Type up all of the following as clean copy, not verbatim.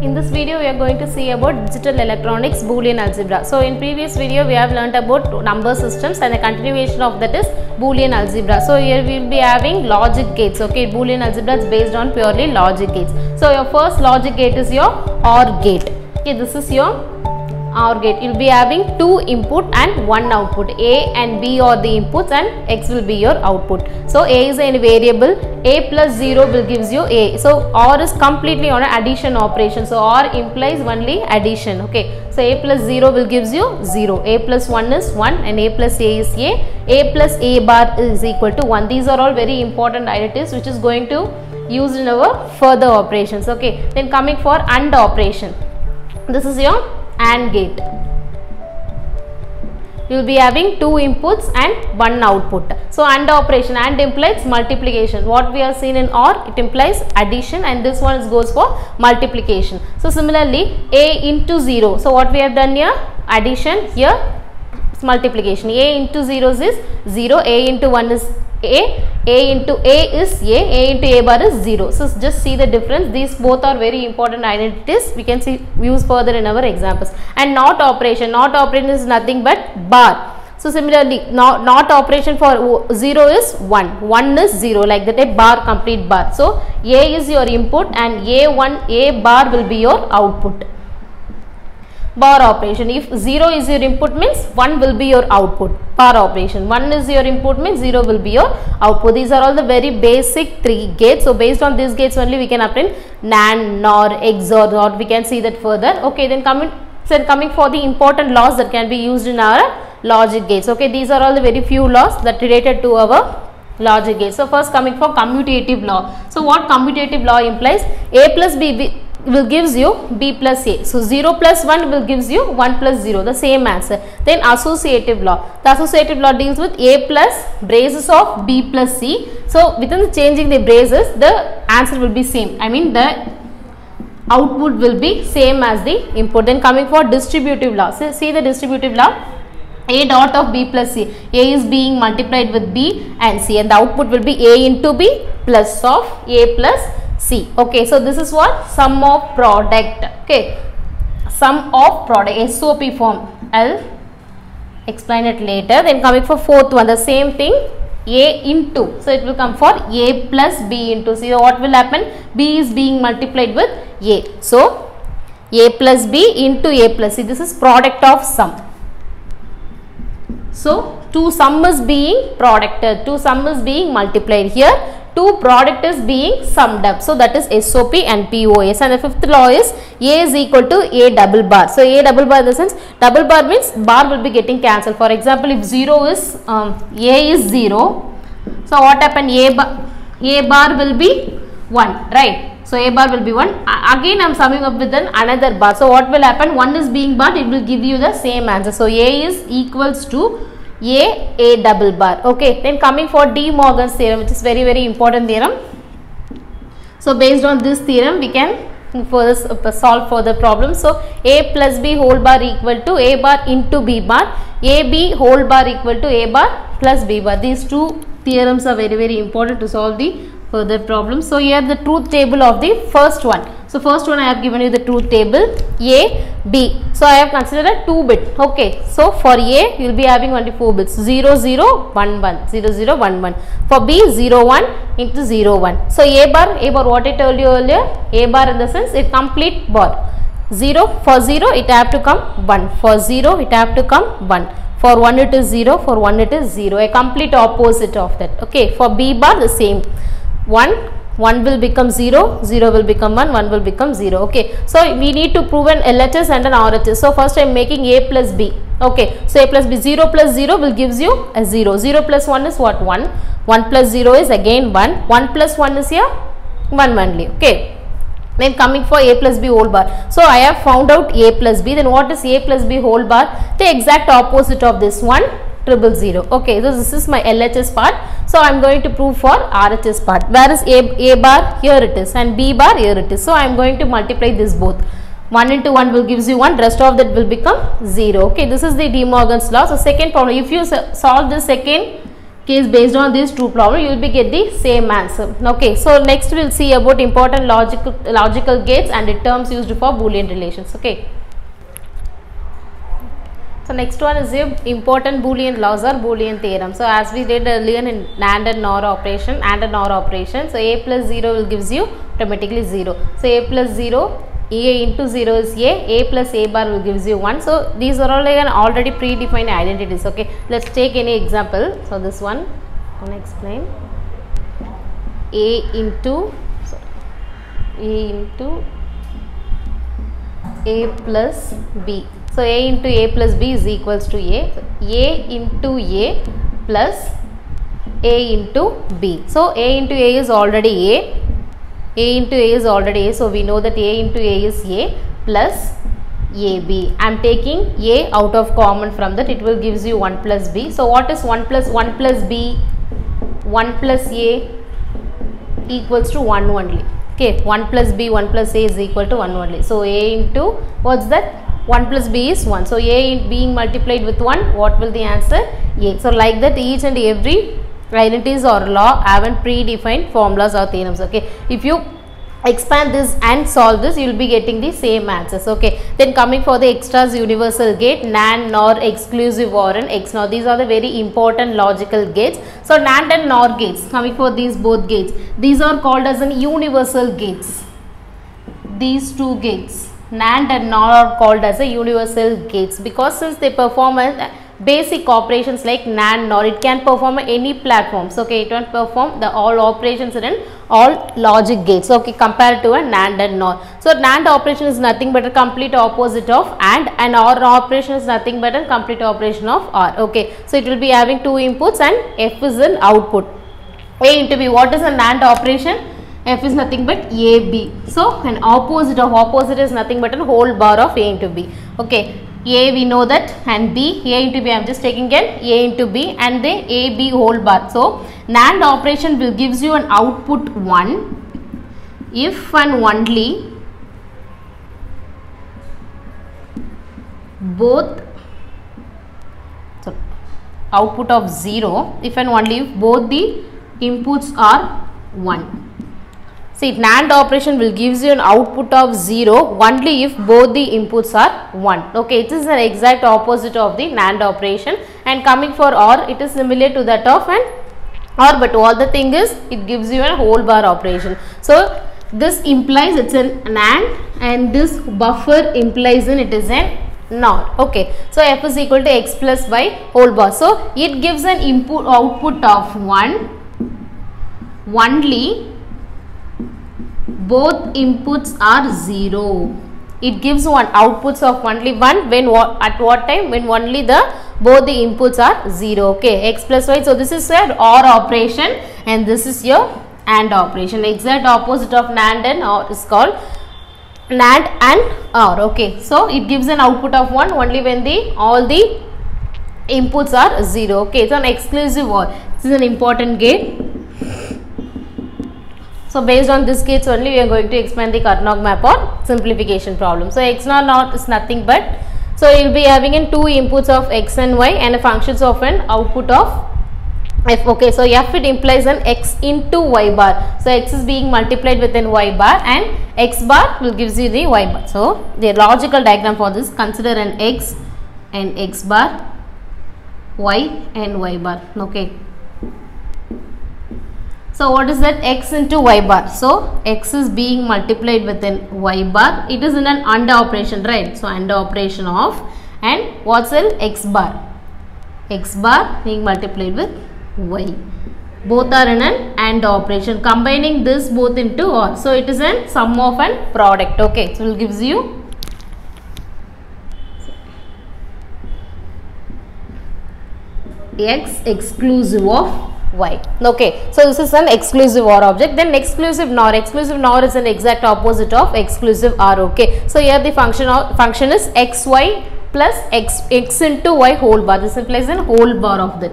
In this video we are going to see about digital electronics Boolean algebra. So in previous video we have learnt about number systems and the continuation of that is Boolean algebra. So here we will be having logic gates. Okay, Boolean algebra is based on purely logic gates. So your first logic gate is your OR gate. Okay, this is your OR gate. You will be having two input and one output. A and B are the inputs and X will be your output. So A is a variable. A plus 0 will gives you A. So OR is completely on an addition operation. So OR implies only addition. Okay. So A plus 0 will gives you 0. A plus 1 is 1 and A plus A is A. A plus A bar is equal to 1. These are all very important identities which is going to use in our further operations. Okay. Then coming for AND operation. This is your AND gate. You will be having two inputs and one output. So AND operation, AND implies multiplication. What we have seen in OR, it implies addition, and this one goes for multiplication. So similarly, A into 0. So what we have done here, addition, here it's multiplication. A into 0 is 0, A into 1 is A into A is A into A bar is 0. So just see the difference. These both are very important identities. We can see use further in our examples. And NOT operation. NOT operation is nothing but bar. So similarly, NOT operation for 0 is 1. 1 is 0, like that, a bar, complete bar. So A is your input and A bar will be your output. Bar operation. If 0 is your input means 1 will be your output. Bar operation. 1 is your input means 0 will be your output. These are all the very basic three gates. So based on these gates only we can obtain NAND, NOR, XOR, NOT. We can see that further. Okay, then coming for the important laws that can be used in our logic gates. Okay, these are all the very few laws that related to our logic gates. So first coming for commutative law. So what commutative law implies? A plus B will gives you B plus A. So 0 plus 1 will gives you 1 plus 0, the same answer. Then associative law. The associative law deals with A plus braces of B plus C. So within changing the braces, the answer will be same. I mean the output will be same as the input. Then coming for distributive law. So see the distributive law. A dot of B plus C. A is being multiplied with B and C, and the output will be A into B plus of A plus C. Okay, so this is what sum of product. Okay, sum of product, SOP form. I'll explain it later. Then coming for fourth one, the same thing, A into. So it will come for A plus B into C. So what will happen? B is being multiplied with A. So A plus B into A plus C. This is product of sum. So two sum is being producted, two sum is being multiplied. Here two product is being summed up. So that is SOP and POS. And the fifth law is A is equal to A double bar. So A double bar in the sense, double bar means bar will be getting cancelled. For example, if 0 is A is 0, so what happened? A bar will be 1, right? So A bar will be 1. Again I am summing up with another bar. So what will happen? 1 is being barred, it will give you the same answer. So A is equals to A double bar. Okay, then coming for De Morgan's theorem, which is very important theorem. So based on this theorem we can further solve further problems. So A plus B whole bar equal to A bar into B bar, AB whole bar equal to A bar plus B bar. These two theorems are very important to solve the further problems. So here the truth table of the first one. So first one I have given you the truth table, A, B. So I have considered a 2-bit. Okay. So for A you will be having only 4 bits, 0, 0, 1, 1, 0, 0, 1, 1. For B 0, 1 into 0, 1. So A bar what I told you earlier, A bar in the sense it complete bar. 0, for 0 it have to come 1, for 0 it have to come 1. For 1 it is 0, for 1 it is 0, a complete opposite of that. Okay. For B bar the same. 1 will become 0, 0 will become 1, 1 will become 0. Okay. So we need to prove an LHS and an RHS. So first I am making A plus B. Okay. So A plus B, 0 plus 0 will gives you a 0. 0 plus 1 is what? 1. 1 plus 0 is again 1. 1 plus 1 is here 1 only. Okay. Then coming for A plus B whole bar. So I have found out A plus B. Then what is A plus B whole bar? The exact opposite of this one. 000. Okay, so this is my LHS part. So I am going to prove for RHS part. Where is A bar? Here it is, and B bar here it is. So I am going to multiply this both. 1 into 1 will gives you 1, rest of that will become 0. Okay, this is the De Morgan's law. So second problem, if you solve the second case based on these two problems you will be get the same answer. Okay, so next we will see about important logical gates and the terms used for Boolean relations. Okay, so next one is the important Boolean laws or Boolean theorem. So as we did earlier in AND and NOR operation, so a plus 0 will gives you automatically 0. So a plus 0, a into 0 is a plus a bar will gives you 1. So these are all like an already predefined identities. Okay, let's take any example. So this one I want to explain. A into a plus b. So a into a plus b is equals to a. So a into a plus a into b. So a into a is already a. A into a is already a. So we know that a into a is a plus ab. I am taking a out of common from that. It will gives you 1 plus b. So what is 1 plus b? 1 plus a equals to 1 only. Okay, 1 plus b, 1 plus a is equal to 1 only. So a into, what's that? 1 plus b is 1. So a being multiplied with 1, what will the answer? A. So like that each and every identities or law have predefined formulas or theorems. Okay, if you expand this and solve this, you will be getting the same answers. Okay, then coming for the extras universal gate, NAND, NOR, exclusive OR and XNOR. These are the very important logical gates. So NAND and NOR gates, coming for these both gates, these are called as an universal gates. These two gates, NAND and NOR, are called as a universal gates because since they perform a basic operations like NAND, NOR, it can perform any platforms. Okay, it can perform the all operations in all logic gates. Okay, compared to a NAND and NOR. So NAND operation is nothing but a complete opposite of AND, and OR operation is nothing but a complete operation of OR. Okay, so it will be having two inputs and F is an output. A into B. What is a NAND operation? F is nothing but AB. So an opposite of opposite is nothing but a whole bar of A into B. Okay, A we know that, and B, A into B, I am just taking again A into B and the AB whole bar. So NAND operation will gives you an output 1 if and only both, so output of 0 if and only if both the inputs are 1. See, NAND operation will gives you an output of 0 only if both the inputs are 1. Okay, it is an exact opposite of the NAND operation. And coming for OR, it is similar to that of an OR, but all the thing is it gives you a whole bar operation. So this implies it's an AND and this buffer implies it is an NOR. Okay, so F is equal to X plus Y whole bar. So it gives an input output of 1 only both inputs are 0. It gives one outputs of only 1 when at what time? When only both the inputs are 0. Okay, X plus Y. So this is your OR operation and this is your AND operation. Exact opposite of NAND and OR is called NAND and OR. Okay, so it gives an output of 1 only when all the inputs are 0. Okay, it's an exclusive OR. This is an important gate. So based on this gates only we are going to expand the Karnaugh map or simplification problem. So XNOR NOR is nothing but, so you will be having in two inputs of X and Y and functions of an output of F. Okay, so F it implies an X into Y bar. So X is being multiplied with an Y bar and X bar will gives you the Y bar. So the logical diagram for this, consider an X and X bar, Y and Y bar. Okay. So what is that? X into Y bar. So X is being multiplied with an Y bar. It is in an AND operation, right? So AND operation of, and what's an X bar? X bar being multiplied with Y. Both are in an AND operation. Combining this both into OR. So it is a sum of an product. Okay. So it gives you X exclusive of Y. Okay, so this is an exclusive OR object. Then exclusive NOR. Exclusive NOR is an exact opposite of exclusive OR. Okay, so here the function is XY plus X into Y whole bar. This implies a whole bar of that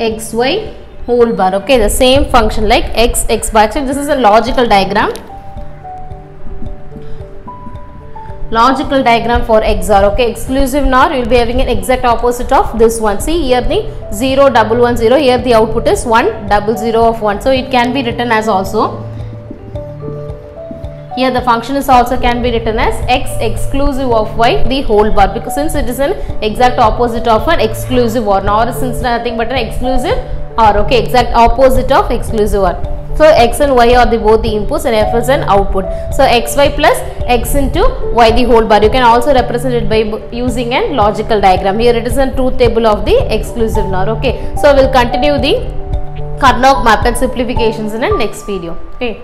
XY whole bar. Okay, the same function like X bar. Actually, this is a logical diagram. logical diagram for XOR. Okay, exclusive NOR, you will be having an exact opposite of this one. See here the 0 1 1 0, here the output is 1 0 0 of 1. So it can be written as also, here the function is also can be written as X exclusive of Y the whole bar, because since it is an exact opposite of an exclusive OR. NOR is since nothing but an exclusive OR. Okay, exact opposite of exclusive OR. So X and Y are the both the inputs and F is an output. So XY plus X into Y the whole bar. You can also represent it by using a logical diagram. Here it is a truth table of the exclusive NOR. Okay, so we will continue the Karnaugh map and simplifications in the next video. Okay.